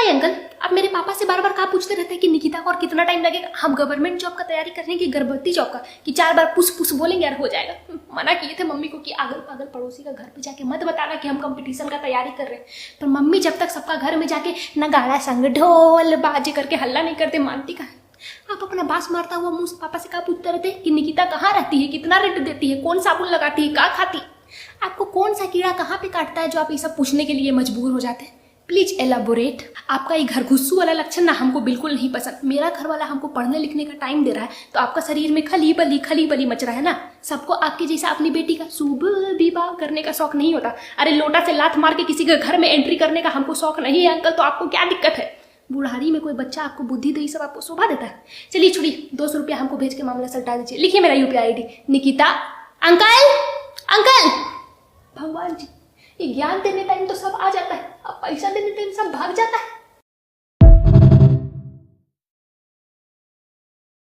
Hi uncle, आप मेरे पापा से बार बार कहा पूछते रहते हैं कि निकिता को और कितना टाइम लगेगा। हम गवर्नमेंट जॉब का तैयारी करने की, गर्भवती जॉब का, कि 4 बार पुस पुस बोलेंगे यार हो जाएगा। मना किए थे मम्मी को कि अगल पागल पड़ोसी का घर पे जाके मत बताना कि हम कंपटीशन का तैयारी कर रहे हैं। पर मम्मी जब तक सबका घर में जाके नगाड़ा संग ढोल बाजे करके हल्ला नहीं करते, मानती का। आप अपना बांस मारता हुआ मुंह से पापा से कहा पूछते रहते कि निकिता कहाँ रहती है, कितना रेंट देती है, कौन साबुन लगाती है, क्या खाती। आपको कौन सा कीड़ा कहाँ पे काटता है जो आप ये सब पूछने के लिए मजबूर हो जाते हैं। Please elaborate. आपका ये घर घुस्सू वाला लक्षण ना हमको बिल्कुल नहीं पसंद। मेरा घर वाला हमको पढ़ने लिखने का टाइम दे रहा है तो आपका शरीर में खली बली मच रहा है ना। सबको आपके जैसा अपनी बेटी का शुभ विवाह करने का शौक नहीं होता। अरे लोटा से लात मार के किसी के घर में एंट्री करने का हमको शौक नहीं है अंकल, तो आपको क्या दिक्कत है। बुढ़ारी में कोई बच्चा आपको बुद्धि दे, सब आपको शोभा देता है। चलिए छोड़िए, 200 रुपया हमको भेज के मामला सल्टा दीजिए। लिखिए मेरा UPI ID Nikita. Uncle uncle, भगवान जी, ये ज्ञान देने टाइम तो सब आ जाता है, अब पैसा देने टाइम सब भाग जाता है।